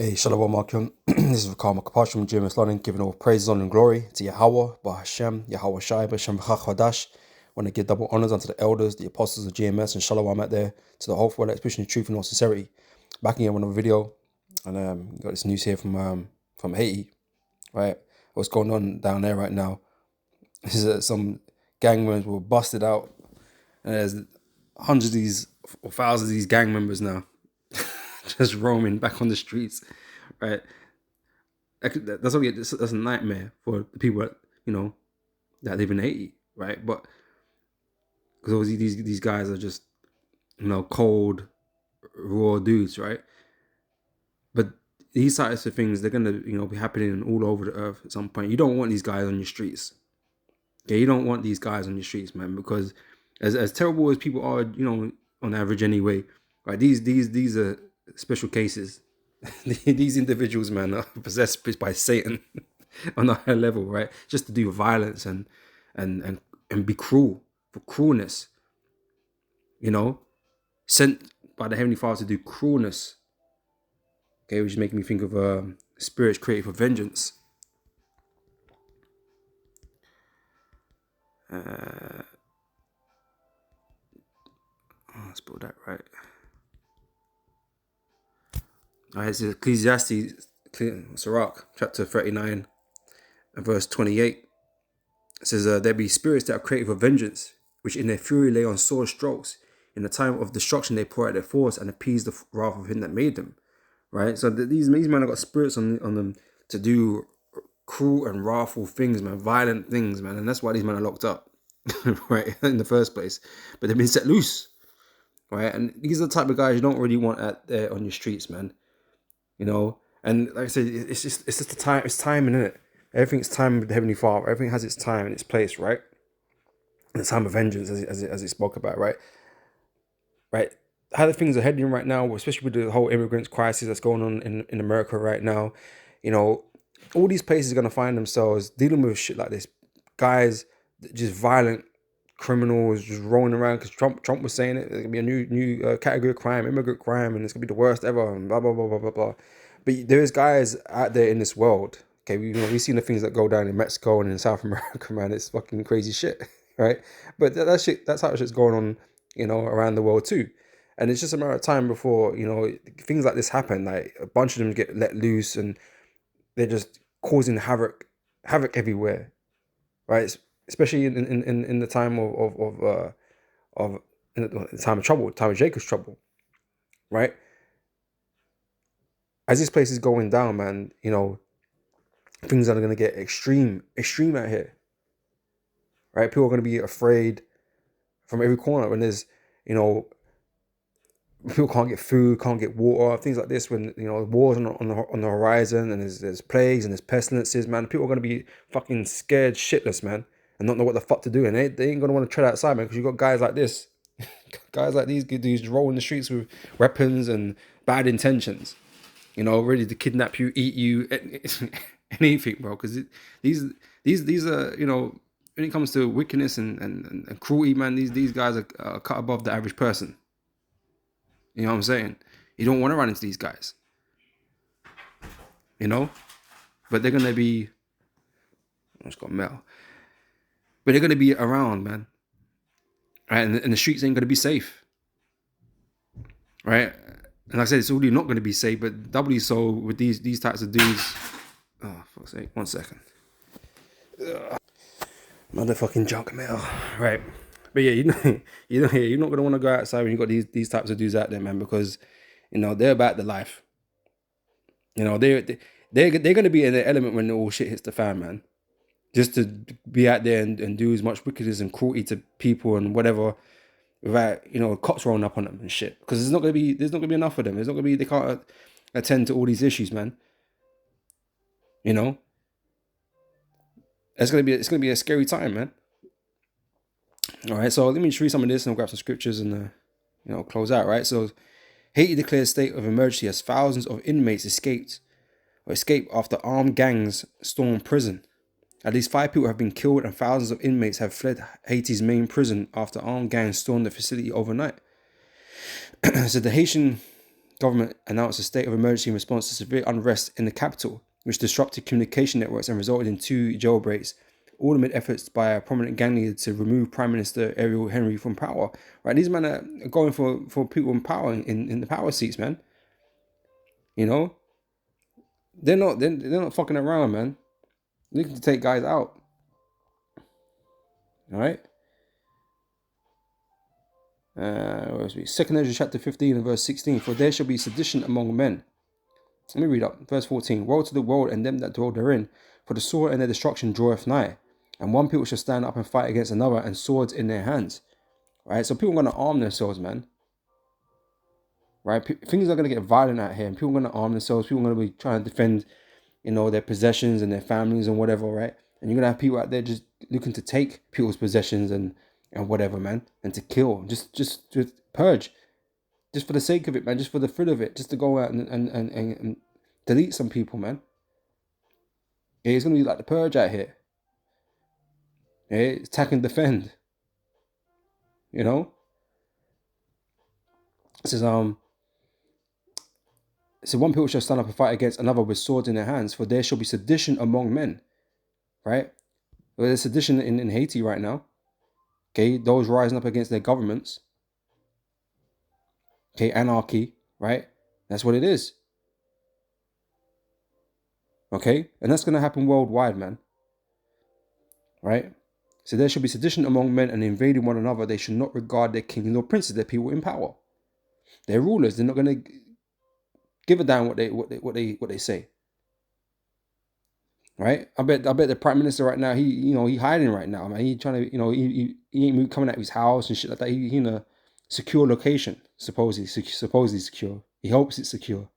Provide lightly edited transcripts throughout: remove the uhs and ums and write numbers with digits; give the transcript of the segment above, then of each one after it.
Hey, Shalom Akim. This is Karma Kapash from James London, giving all praise, honor, and glory to Yahweh, Bahashem, Yahweh Shai, Bashem Chadash. Want to give double honors unto the elders, the apostles of GMS, and Shalom out there to the whole world expression of truth and all sincerity. Back again with another video, and got this news here from Haiti, right? What's going on down there right now is that some gang members were busted out, and there's hundreds of these or thousands of these gang members now just roaming back on the streets, right? That's a nightmare for the people that live in Haiti, right? But because obviously these guys are just cold, raw dudes, right? But these types of things, they're gonna be happening all over the earth at some point. You don't want these guys on your streets. Okay, you don't want these guys on your streets, man, because as terrible as people are, on average anyway, right? These are special cases. These individuals, man, are possessed by Satan on a high level, right? Just to do violence and be cruel, for cruelness, sent by the Heavenly Father to do cruelness. Okay, which is making me think of spirits created for vengeance. I spelled that right. All right, this is Ecclesiastes, Sirach, chapter 39 and verse 28. It says, there be spirits that are created for vengeance, which in their fury lay on sore strokes. In the time of destruction they pour out their force and appease the wrath of him that made them. Right? So these men have got spirits on them to do cruel and wrathful things, man, violent things, man. And that's why these men are locked up, right, in the first place. But they've been set loose, right? And these are the type of guys you don't really want out there on your streets, man. And like I said, it's just the time. It's timing, isn't it? Everything's time with the Heavenly Father. Everything has its time and its place, right? And the time of vengeance, as it spoke about, right? Right. How the things are heading right now, especially with the whole immigrants crisis that's going on in America right now, all these places are going to find themselves dealing with shit like this. Guys, just violent criminals just rolling around because Trump was saying it. There's gonna be a new category of crime, immigrant crime, and it's gonna be the worst ever, and blah blah blah blah blah blah. But there's guys out there in this world. Okay, we've seen the things that go down in Mexico and in South America, man. It's fucking crazy shit, right? But that's how shit's going on, around the world too. And it's just a matter of time before things like this happen. Like a bunch of them get let loose, and they're just causing havoc everywhere, right? Especially in the time of the time of trouble, time of Jacob's trouble, right? As this place is going down, man, things are going to get extreme out here, right? People are going to be afraid from every corner when there's, people can't get food, can't get water, things like this. When wars on the horizon, and there's plagues and there's pestilences, man. People are going to be fucking scared shitless, man, and not know what the fuck to do. And they ain't going to want to tread outside, man, because you got guys like this, guys like these dudes rolling the streets with weapons and bad intentions, ready to kidnap you, eat you, anything, bro. Because these are, when it comes to wickedness and cruelty, man, these guys are cut above the average person. You know what I'm saying? You don't want to run into these guys, but they're gonna be. I just got mail, but they're gonna be around, man. Right, and the streets ain't gonna be safe, right? And like I said, it's already not gonna be safe, but doubly so with these types of dudes. Oh, fuck's sake! 1 second. Motherfucking junk mail, right? But yeah, you're not gonna want to go outside when you got these types of dudes out there, man, because they're about the life. They're gonna be in their element when all shit hits the fan, man. Just to be out there and do as much wickedness and cruelty to people and whatever, without cops rolling up on them and shit. Because there's not gonna be enough of them. They can't attend to all these issues, man. It's gonna be a scary time, man. All right, so let me just read some of this and I'll grab some scriptures and close out, right? So Haiti declared a state of emergency as thousands of inmates escaped after armed gangs stormed prison. At least 5 people have been killed and thousands of inmates have fled Haiti's main prison after armed gangs stormed the facility overnight. So the Haitian government announced a state of emergency in response to severe unrest in the capital, which disrupted communication networks and resulted in 2 jailbreaks, all amid efforts by a prominent gang leader to remove Prime Minister Ariel Henry from power. Right, these men are going for people in power in the power seats, man. You know, they're not fucking around, man. They're looking to take guys out. All right. Second Ezra chapter 15 and verse 16. For there shall be sedition among men. Let me read up. Verse 14. Woe to the world and them that dwell therein, for the sword and their destruction draweth nigh. And one people shall stand up and fight against another, and swords in their hands. Right? So people are going to arm themselves, man. Right? Things are going to get violent out here, and people are going to arm themselves. People are going to be trying to defend, their possessions and their families and whatever, right? And you're going to have people out there just looking to take people's possessions and whatever, man, and to kill, just purge, just for the sake of it, man, just for the thrill of it, just to go out and delete some people, man. Yeah, it's gonna be like the purge out here. Yeah, attack and defend. You know, it says so one people shall stand up and fight against another with swords in their hands, for there shall be sedition among men. Right? Well, there's sedition in Haiti right now. Okay, those rising up against their governments. Okay, anarchy, right? That's what it is. Okay, and that's gonna happen worldwide, man. Right? So there shall be sedition among men, and invading one another. They should not regard their kings nor princes, their people in power. They're rulers. They're not gonna give a damn what they say. Right? I bet the prime minister right now, he hiding right now, man. He trying to, he ain't coming out of his house and shit like that. He in a secure location, supposedly secure. He hopes it's secure.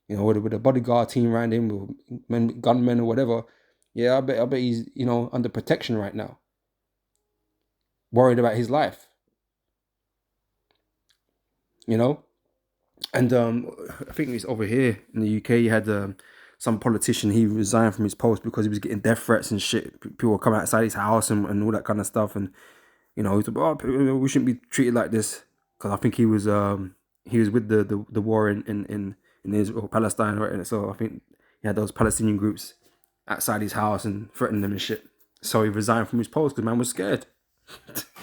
With a bodyguard team around him, with gunmen or whatever. Yeah, I bet he's, under protection right now. Worried about his life. And I think it's over here in the UK. You had some politician. He resigned from his post because he was getting death threats and shit. People were coming outside his house and all that kind of stuff. And he's like, oh, we shouldn't be treated like this, because I think he was with the war in Israel or Palestine, right? So I think he had those Palestinian groups outside his house and threatening them and shit. So he resigned from his post because man was scared.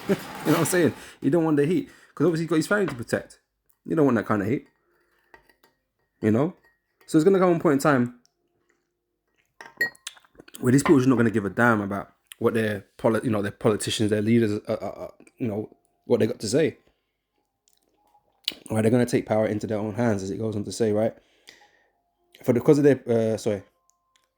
You know what I'm saying? You don't want the heat, because obviously he's got his family to protect. You don't want that kind of heat. So it's gonna come one point in time where these people are not gonna give a damn about what their politicians, their leaders, what they got to say. Right? They're gonna take power into their own hands, as it goes on to say, right? Because of their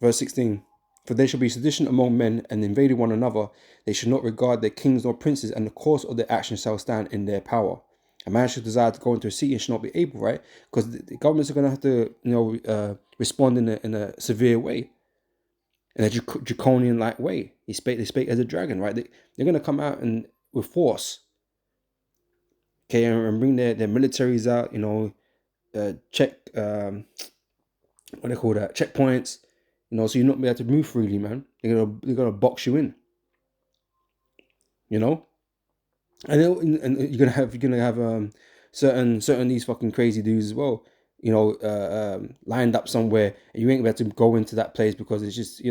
verse 16. For there shall be sedition among men, and invading one another. They should not regard their kings nor princes, and the course of their actions shall stand in their power. A man should desire to go into a city and should not be able, right? Because the governments are going to have to, respond in a severe way, in a draconian-like way. They spake as a dragon, right? They're going to come out and with force, okay, and bring their militaries out, check, what do they call that? Checkpoints, so you're not be able to move freely, man. They're gonna box you in, and you're gonna have certain these fucking crazy dudes as well, lined up somewhere, and you ain't able to go into that place because it's just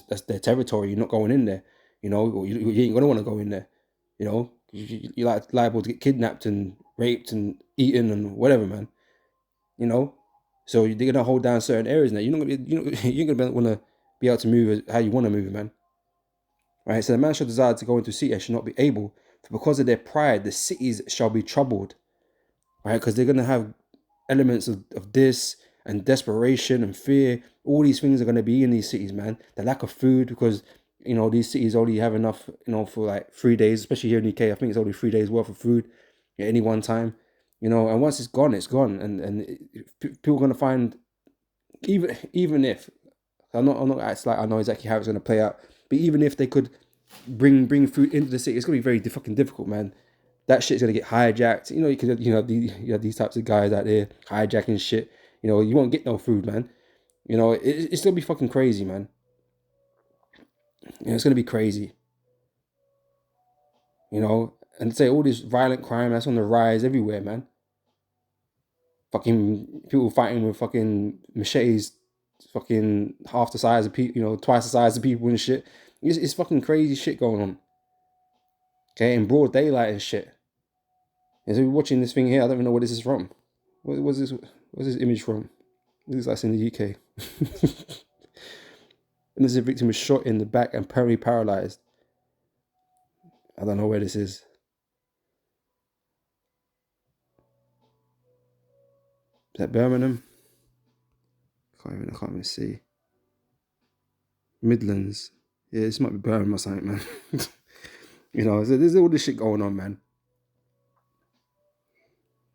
that's their territory. You're not going in there, or you ain't gonna want to go in there, you're like liable to get kidnapped and raped and eaten and whatever, man. So they're gonna hold down certain areas now. You're not gonna be, you're gonna want to be able to move how you want to move, man. Right. So the man shall desire to go into a city and shall not be able, for because of their pride, the cities shall be troubled. Right, because they're gonna have elements of this and desperation and fear. All these things are gonna be in these cities, man. The lack of food, because these cities only have enough, for like 3 days, especially here in the UK. I think it's only 3 days worth of food at any one time. And once it's gone, it's gone, and people are gonna find, even if I'm not acting like I know exactly how it's gonna play out, but even if they could bring food into the city, it's gonna be very fucking difficult, man. That shit's gonna get hijacked. You have these types of guys out there hijacking shit. You won't get no food, man. It's gonna be fucking crazy, man. It's gonna be crazy. And say all this violent crime that's on the rise everywhere, man. fucking people fighting with fucking machetes, fucking half the size of people, twice the size of people and shit. It's fucking crazy shit going on. Okay, in broad daylight and shit. And so we're watching this thing here. I don't even know where this is from. What's this image from? This is like in the UK. And this victim was shot in the back and permanently paralyzed. I don't know where this is. Is that Birmingham? I can't even see. Midlands. Yeah, this might be Birmingham or something, man. There's all this shit going on, man.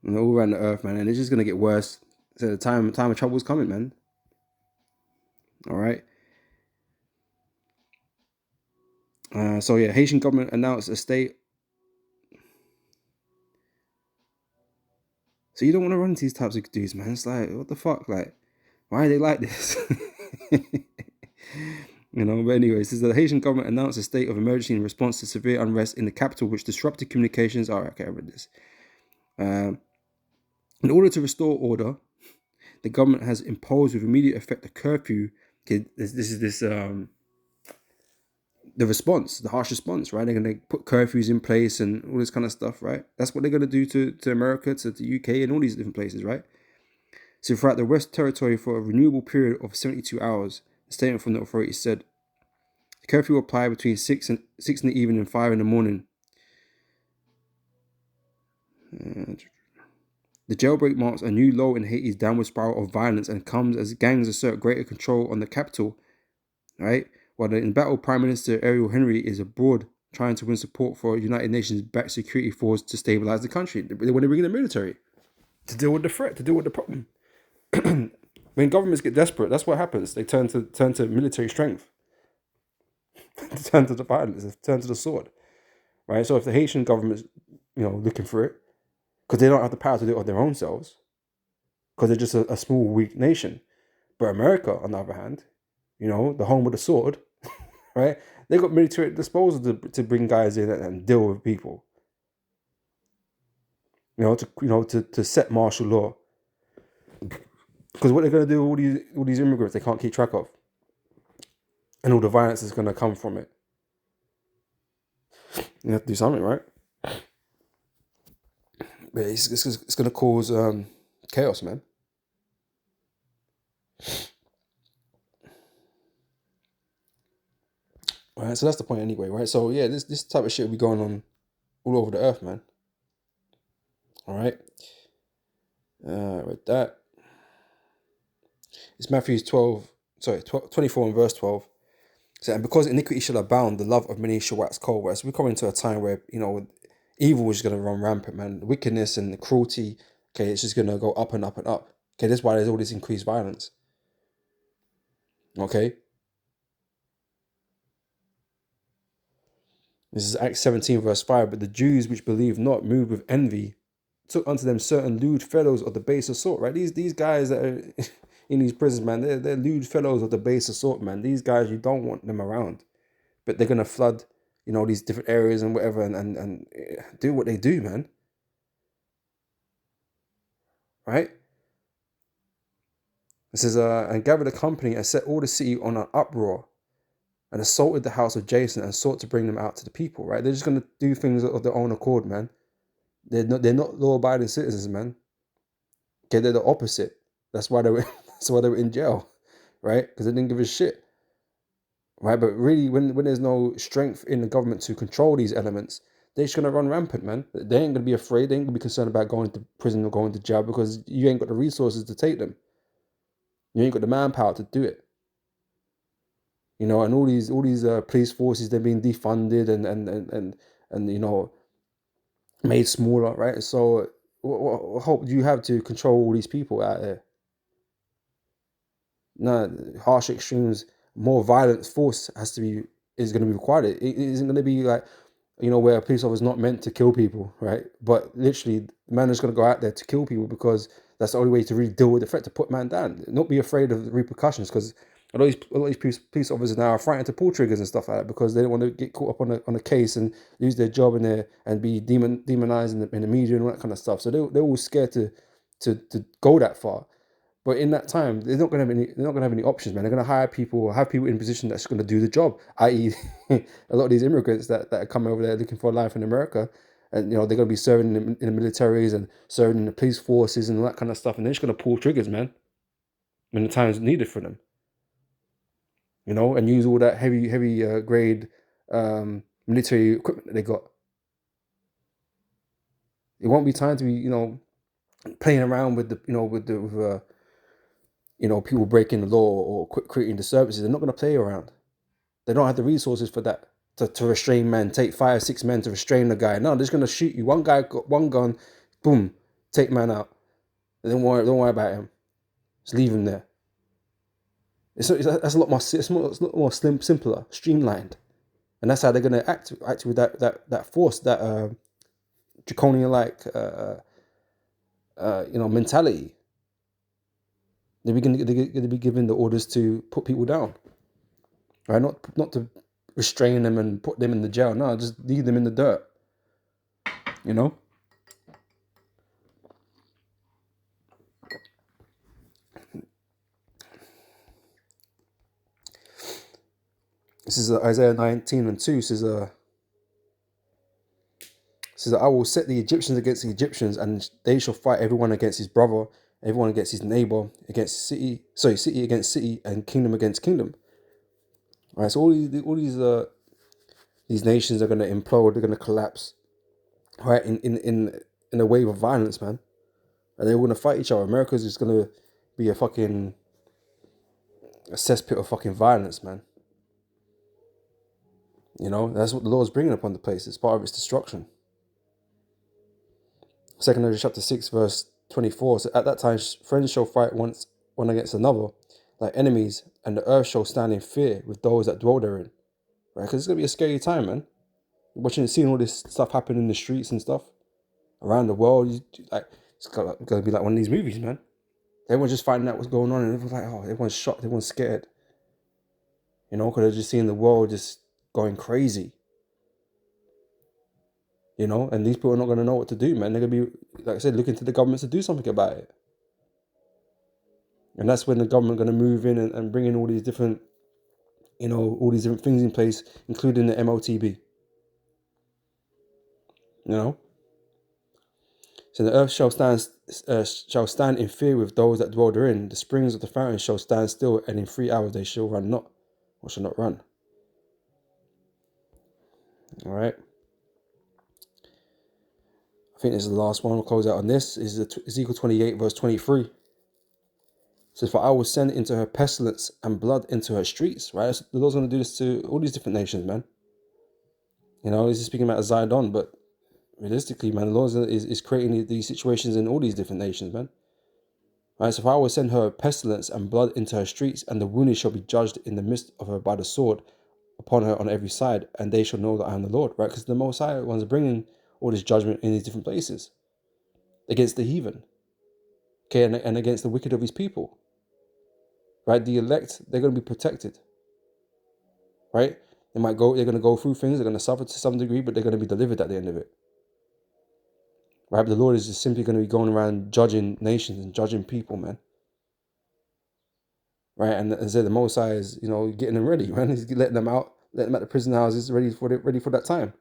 All around the earth, man, and it's just gonna get worse. So the time of trouble is coming, man. All right. So yeah, Haitian government announced a state. So you don't want to run into these types of dudes, man. It's like, what the fuck? Like, why are they like this? But anyway, it says the Haitian government announced a state of emergency in response to severe unrest in the capital, which disrupted communications. All right, okay, I read this. In order to restore order, the government has imposed with immediate effect a curfew. Okay, the response, the harsh response, right? They're going to put curfews in place and all this kind of stuff, right? That's what they're going to do to America, to the UK, and all these different places, right? So throughout the West Territory for a renewable period of 72 hours, a statement from the authorities said, the curfew will apply between 6 in the evening and 5 in the morning. The jailbreak marks a new low in Haiti's downward spiral of violence and comes as gangs assert greater control on the capital, right? While the embattled Prime Minister Ariel Henry is abroad trying to win support for a United Nations-backed security force to stabilize the country. They want to bring in the military to deal with the threat, to deal with the problem. When governments get desperate, that's what happens. They turn to military strength. They turn to the violence. They turn to the sword, right? So if the Haitian government's, looking for it, because they don't have the power to do it on their own selves, because they're just a small, weak nation. But America, on the other hand, the home with the sword, right? They got military disposal to bring guys in and deal with people. To set martial law. Because what they're gonna do with all these immigrants they can't keep track of, and all the violence is gonna come from it. You have to do something, right? But it's gonna cause chaos, man. Right, so that's the point anyway, right? So yeah, this type of shit will be going on all over the earth, man. All right. With that, it's Matthew 24 and verse 12. So, and because iniquity shall abound, the love of many shall wax cold. Right? So we're coming to a time where evil is going to run rampant, man. The wickedness and the cruelty, okay, it's just going to go up and up and up. Okay, that's why there's all this increased violence. Okay. This is Acts 17 verse 5. But the Jews which believed not, moved with envy, took unto them certain lewd fellows of the baser sort, right? These guys that are in these prisons, man, they're lewd fellows of the baser sort, man. These guys, you don't want them around. But they're going to flood, these different areas and whatever and do what they do, man. Right? It says, and gathered a company and set all the city on an uproar and assaulted the house of Jason and sought to bring them out to the people, right? They're just going to do things of their own accord, man. They're not law-abiding citizens, man. Okay, they're the opposite. That's why they were in jail, right? Because they didn't give a shit, right? But really, when there's no strength in the government to control these elements, they're just gonna run rampant, man. They ain't gonna be afraid. They ain't gonna be concerned about going to prison or going to jail because you ain't got the resources to take them. You ain't got the manpower to do it. And all these police forces, they're being defunded and made smaller, right? So what hope do you have to control all these people out there? No, harsh extremes, more violent force is going to be required. It isn't going to be like, where a police officer is not meant to kill people, right? But literally, the man is going to go out there to kill people because that's the only way to really deal with the threat, to put man down. Not be afraid of the repercussions, because a lot of these police officers now are frightened to pull triggers and stuff like that because they don't want to get caught up on a case and lose their job and be demonized in the media and all that kind of stuff. So they're all scared to to go that far. But in that time, they're not gonna have any options, man. They're gonna hire people or have people in a position that's gonna do the job. I.e., a lot of these immigrants that are coming over there looking for a life in America, and they're gonna be serving in the militaries and serving in the police forces and all that kind of stuff, and they're just gonna pull triggers, man, when the time's needed for them. And use all that heavy grade military equipment that they got. It won't be time to be playing around with people breaking the law or creating disturbances. They're not going to play around. They don't have the resources for that to restrain men. Take 5, 6 men to restrain the guy. No, they're just going to shoot you. One guy got one gun, boom, take man out. Don't worry about him. Just leave him there. That's a lot more. It's a lot more simpler, streamlined, and that's how they're going to act with that force, that draconian mentality. They're going to be given the orders to put people down, right? Not to restrain them and put them in the jail. No, just leave them in the dirt. This is Isaiah 19:2. Says, I will set the Egyptians against the Egyptians, and they shall fight everyone against his brother, everyone against his neighbor, city against city, and kingdom against kingdom. All right, so all these nations are going to implode, they're going to collapse, right? In a wave of violence, man, and they're going to fight each other. America's just going to be a cesspit of fucking violence, man. That's what the Lord's bringing upon the place. It's part of its destruction. 2 Kings chapter 6 verse 24. So at that time, friends shall fight one against another, like enemies, and the earth shall stand in fear with those that dwell therein. Right? Because it's going to be a scary time, man. Seeing all this stuff happen in the streets and stuff around the world. It's going to be like one of these movies, man. Everyone's just finding out what's going on, and everyone's like, oh, everyone's shocked, everyone's scared. Because they're just seeing the world just going crazy. And these people are not going to know what to do, man. They're going to be, like I said, looking to the government to do something about it. And that's when the government going to move in and bring in all these different, all these different things in place, including the MOTB. So the earth shall stand in fear with those that dwell therein. The springs of the fountain shall stand still, and in 3 hours they shall run not, or shall not run. All right. I think this is the last one. We'll close out on this. Is Ezekiel 28 verse 23. It says, for I will send into her pestilence and blood into her streets. Right? So the Lord's going to do this to all these different nations, man. He's speaking about Zidon, but realistically, man, the Lord is creating these situations in all these different nations, man. Right? So if I will send her pestilence and blood into her streets, and the wounded shall be judged in the midst of her by the sword upon her on every side, and they shall know that I am the Lord. Right? Because the Most High ones are bringing all this judgment in these different places against the heathen, okay, and against the wicked of his people, right? The elect, they're going to be protected, right? They're going to go through things, they're going to suffer to some degree, but they're going to be delivered at the end of it, right? But the Lord is just simply going to be going around judging nations and judging people, man, right? And as I said, the Most High is, getting them ready, man. He's letting them out the prison houses ready for that time.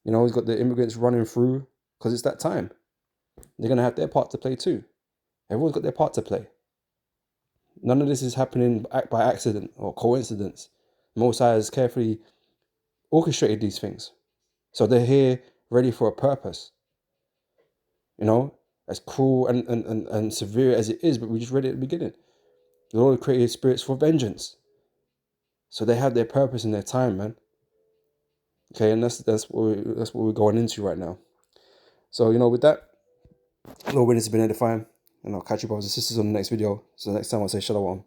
He's got the immigrants running through because it's that time. They're going to have their part to play too. Everyone's got their part to play. None of this is happening by accident or coincidence. Most High has carefully orchestrated these things. So they're here ready for a purpose. As cruel and severe as it is, but we just read it at the beginning. The Lord created spirits for vengeance. So they have their purpose and their time, man. Okay, and that's what we're going into right now. So, with that, Lord, witness has been edifying. And I'll catch you brothers and sisters on the next video. So next time I'll say shalom.